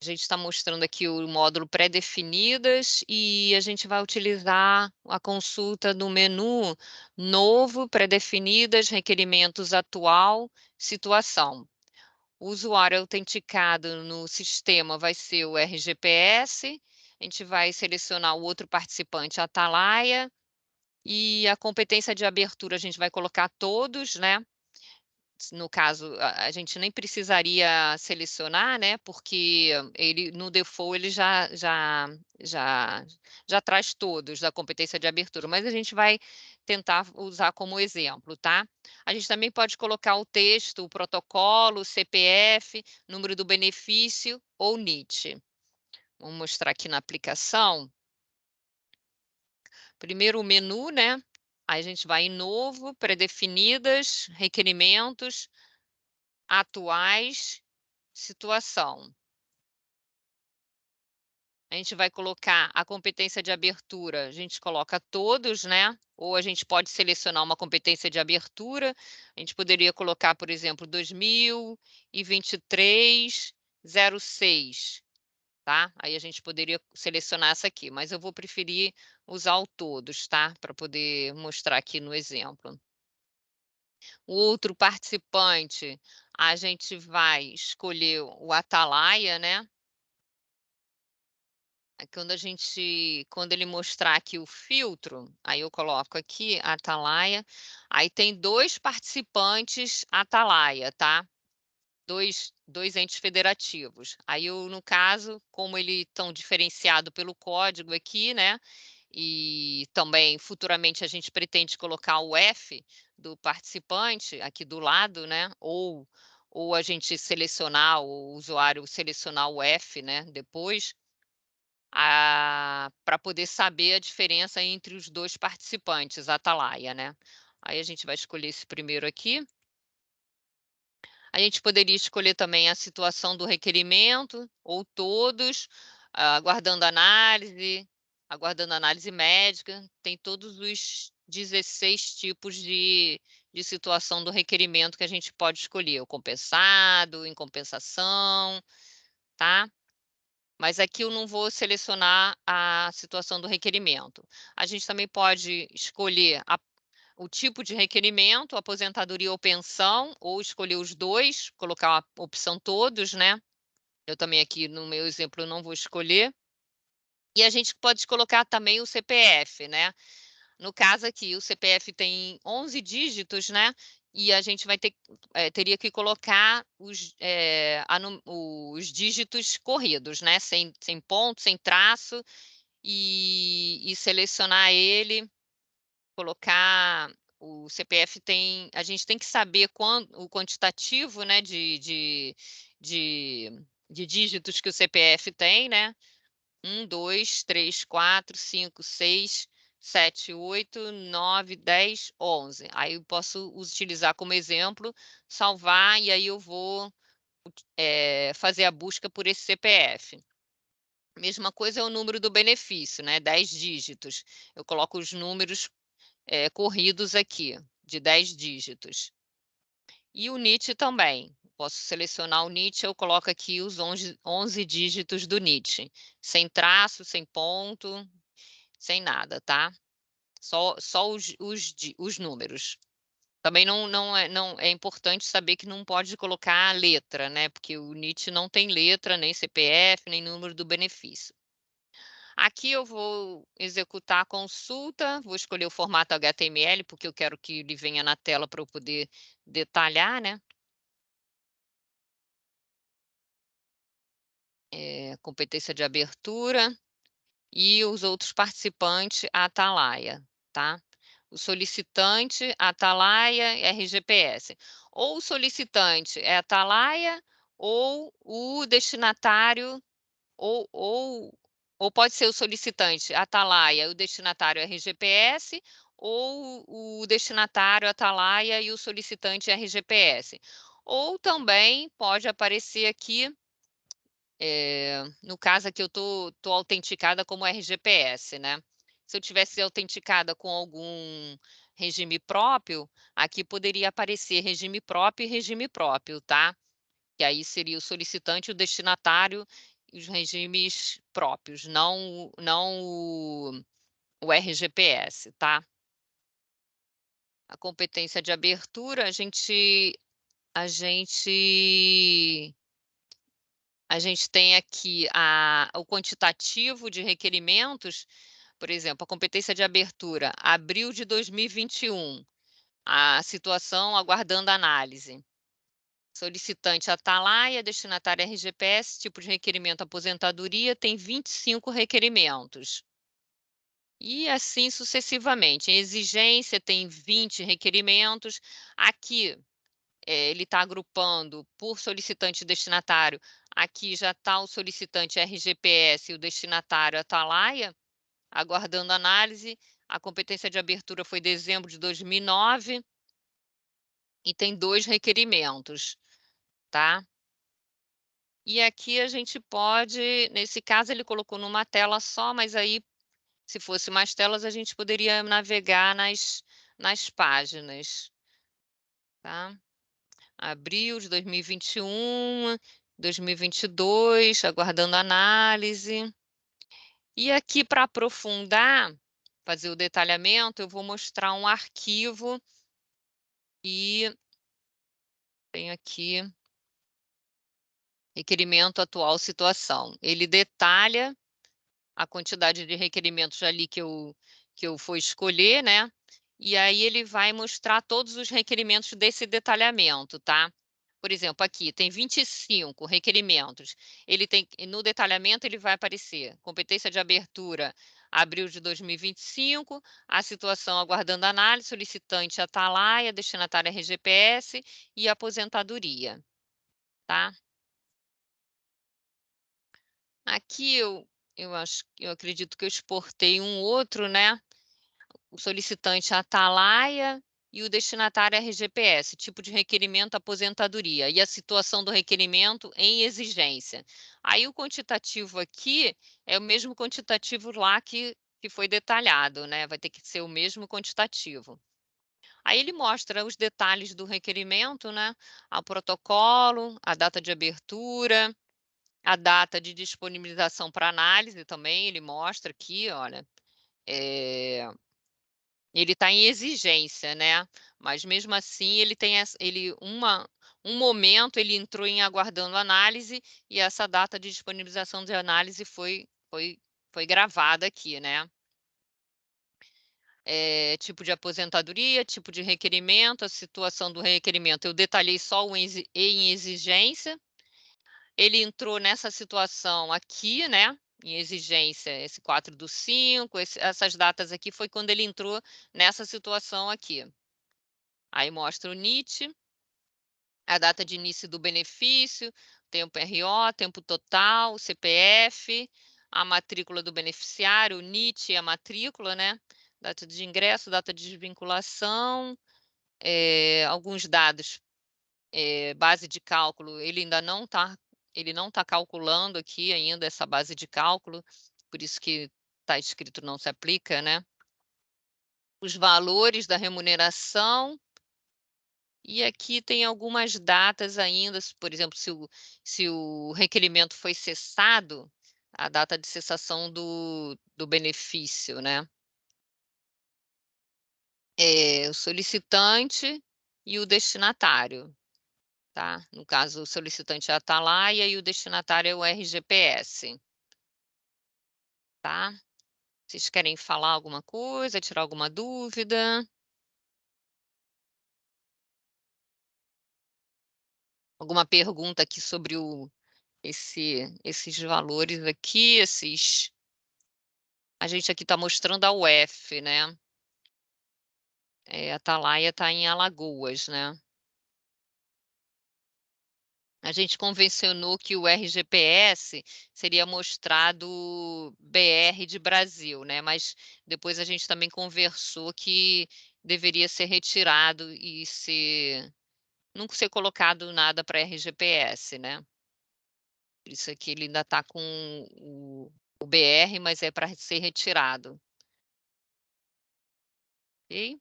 A gente está mostrando aqui o módulo pré-definidas e a gente vai utilizar a consulta do menu novo, pré-definidas, requerimentos atual, situação. O usuário autenticado no sistema vai ser o RGPS, a gente vai selecionar o outro participante, Atalaia, e a competência de abertura a gente vai colocar todos, né? No caso, a gente nem precisaria selecionar, né, porque ele no default ele já já traz todos da competência de abertura, mas a gente vai tentar usar como exemplo, tá? A gente também pode colocar o texto, o protocolo, o CPF, número do benefício ou NIT. Vamos mostrar aqui na aplicação. Primeiro o menu, né? Aí a gente vai em novo, pré-definidas, requerimentos, atuais, situação. A gente vai colocar a competência de abertura, a gente coloca todos, né? Ou a gente pode selecionar uma competência de abertura. A gente poderia colocar, por exemplo, 2023-06, tá? Aí a gente poderia selecionar essa aqui, mas eu vou preferir usar o todos, tá? Para poder mostrar aqui no exemplo. O outro participante, a gente vai escolher o Atalaia, né? Quando ele mostrar aqui o filtro, aí eu coloco aqui Atalaia, aí tem 2 participantes Atalaia, tá? Dois entes federativos. Aí eu, no caso, como ele estão diferenciado pelo código aqui, né? E também futuramente a gente pretende colocar o F do participante aqui do lado, né? Ou a gente selecionar, o usuário selecionar o F, né? Depois para poder saber a diferença entre os 2 participantes, Atalaia, né. Aí a gente vai escolher esse primeiro aqui. A gente poderia escolher também a situação do requerimento, ou todos, aguardando análise médica, tem todos os 16 tipos de situação do requerimento que a gente pode escolher, o compensado, em compensação, tá. Mas aqui eu não vou selecionar a situação do requerimento. A gente também pode escolher o tipo de requerimento, aposentadoria ou pensão, ou escolher os 2, colocar a opção todos, né? Eu também aqui, no meu exemplo, não vou escolher. E a gente pode colocar também o CPF, né? No caso aqui, o CPF tem 11 dígitos, né? E a gente teria que colocar os dígitos corridos, né? Sem ponto, sem traço, e selecionar ele, colocar o CPF a gente tem que saber o quantitativo, né, de, de dígitos que o CPF tem, né? 1, 2, 3, 4, 5, 6, 7, 8, 9, 10, 11. Aí eu posso utilizar como exemplo, salvar, e aí eu vou fazer a busca por esse CPF. Mesma coisa é o número do benefício, né? 10 dígitos. Eu coloco os números corridos aqui, de 10 dígitos. E o NIT também. Posso selecionar o NIT, eu coloco aqui os 11 dígitos do NIT. Sem traço, sem ponto, sem nada, tá? Só os números. Também não é importante saber que não pode colocar a letra, né? Porque o NIT não tem letra, nem CPF, nem número do benefício. Aqui eu vou executar a consulta, vou escolher o formato HTML, porque eu quero que ele venha na tela para eu poder detalhar, né? Competência de abertura e os outros participantes, a Atalaia, tá? O solicitante, Atalaia, RGPS. Ou o solicitante é Atalaia, ou o destinatário, ou, ou, ou pode ser o solicitante Atalaia, o destinatário RGPS, ou o destinatário Atalaia e o solicitante RGPS. Ou também pode aparecer aqui, no caso aqui eu tô autenticada como RGPS, né? Se eu tivesse autenticada com algum regime próprio, aqui poderia aparecer regime próprio e regime próprio, tá? Que aí seria o solicitante e o destinatário, os regimes próprios, não o RGPS, tá? A competência de abertura, a gente tem aqui o quantitativo de requerimentos, por exemplo, a competência de abertura, abril de 2021, a situação aguardando análise. Solicitante Atalaia, destinatária RGPS, tipo de requerimento aposentadoria, tem 25 requerimentos. E assim sucessivamente. Em exigência, tem 20 requerimentos. Aqui, ele está agrupando por solicitante e destinatário. Aqui já está o solicitante RGPS e o destinatário Atalaia, aguardando análise. A competência de abertura foi dezembro de 2009 e tem 2 requerimentos, tá? E aqui a gente pode, nesse caso ele colocou numa tela só, mas aí, se fosse mais telas, a gente poderia navegar nas páginas, tá? Abril de 2021, 2022, aguardando análise. E aqui, para aprofundar, fazer o detalhamento, eu vou mostrar um arquivo e tenho aqui requerimento atual situação. Ele detalha a quantidade de requerimentos ali que eu for escolher, né? E aí ele vai mostrar todos os requerimentos desse detalhamento, tá? Por exemplo, aqui tem 25 requerimentos. Ele tem, no detalhamento, ele vai aparecer competência de abertura, abril de 2025, a situação aguardando análise, solicitante Atalaia, destinatária RGPS e aposentadoria, tá? Aqui eu acredito que eu exportei um outro, né? O solicitante Atalaia e o destinatário RGPS, tipo de requerimento aposentadoria, e a situação do requerimento em exigência. Aí o quantitativo aqui é o mesmo quantitativo lá que foi detalhado, né? Vai ter que ser o mesmo quantitativo. Aí ele mostra os detalhes do requerimento, né? O protocolo, a data de abertura, a data de disponibilização para análise também, ele mostra aqui, olha, ele está em exigência, né? Mas mesmo assim ele tem um momento ele entrou em aguardando análise e essa data de disponibilização de análise foi gravada aqui, né? Tipo de aposentadoria, tipo de requerimento, a situação do requerimento. Eu detalhei só o em exigência. Ele entrou nessa situação aqui, né? Em exigência, esse 4/5, essas datas aqui foi quando ele entrou nessa situação aqui. Aí mostra o NIT, a data de início do benefício, tempo RO, tempo total, CPF, a matrícula do beneficiário, o NIT e a matrícula, né? Data de ingresso, data de desvinculação, alguns dados, base de cálculo, ele não tá calculando aqui ainda essa base de cálculo, por isso que está escrito não se aplica, né? Os valores da remuneração, e aqui tem algumas datas ainda, por exemplo, se o requerimento foi cessado, a data de cessação do benefício, né? O solicitante e o destinatário, tá? No caso, o solicitante é a Atalaia e o destinatário é o RGPS, tá? Vocês querem falar alguma coisa, tirar alguma dúvida? Alguma pergunta aqui sobre esses valores aqui, a gente aqui está mostrando a UF, né? A Atalaia está em Alagoas, né? A gente convencionou que o RGPS seria mostrado BR de Brasil, né? Mas depois a gente também conversou que deveria ser retirado e nunca ser colocado nada para RGPS, né? Por isso aqui ele ainda está com o BR, mas é para ser retirado. Ok?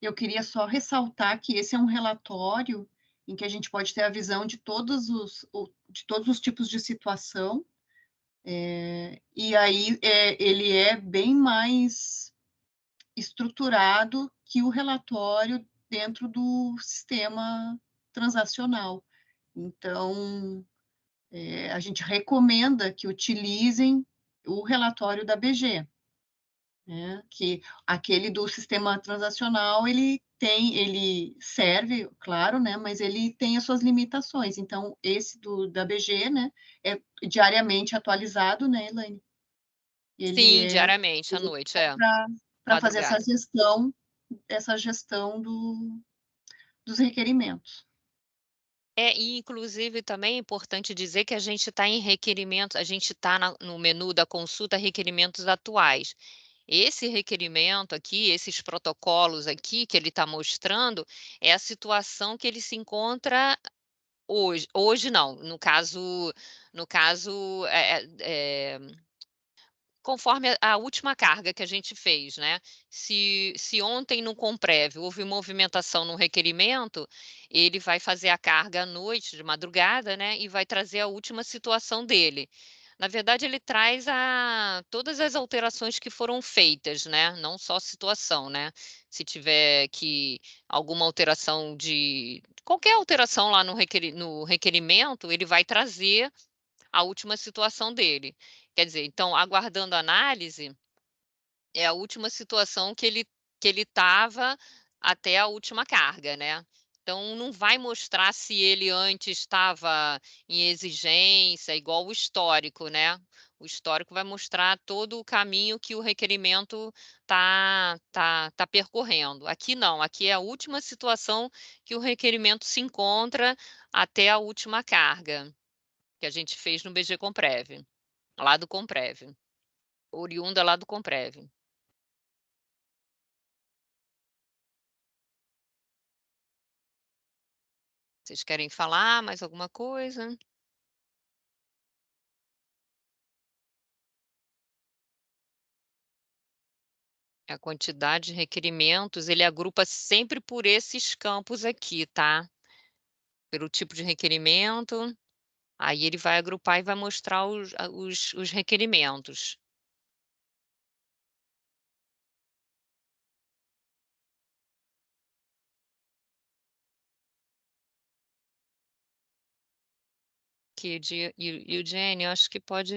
Eu queria só ressaltar que esse é um relatório em que a gente pode ter a visão de todos de todos os tipos de situação, e aí, ele é bem mais estruturado que o relatório dentro do sistema transacional. Então, a gente recomenda que utilizem o relatório da BG, né, que aquele do sistema transacional, ele serve, claro, né, mas ele tem as suas limitações. Então, esse da BG, né, é diariamente atualizado, né, Elaine? Ele Sim, é diariamente, à noite, é, para fazer madrugada. essa gestão dos requerimentos. E inclusive também é importante dizer que a gente está em requerimentos, a gente está no menu da consulta requerimentos atuais. Esse requerimento aqui, esses protocolos aqui que ele está mostrando, é a situação que ele se encontra hoje não, no caso, conforme a última carga que a gente fez, né. Se ontem no Comprev houve movimentação no requerimento, ele vai fazer a carga à noite, de madrugada, né, e vai trazer a última situação dele. Na verdade, ele traz todas as alterações que foram feitas, né, não só a situação, né. Se tiver que alguma alteração de qualquer alteração lá no requerimento, ele vai trazer a última situação dele. Quer dizer, então, aguardando análise, é a última situação que ele estava até a última carga, né. Então não vai mostrar se ele antes estava em exigência, igual o histórico, né. O histórico vai mostrar todo o caminho que o requerimento tá percorrendo. Aqui não, aqui é a última situação que o requerimento se encontra até a última carga. Que a gente fez no BG Comprev, lá do Comprev, oriunda lá do Comprev. Vocês querem falar mais alguma coisa? A quantidade de requerimentos, ele agrupa sempre por esses campos aqui, tá? Pelo tipo de requerimento, aí ele vai agrupar e vai mostrar os requerimentos. Que de Eugênio, acho que pode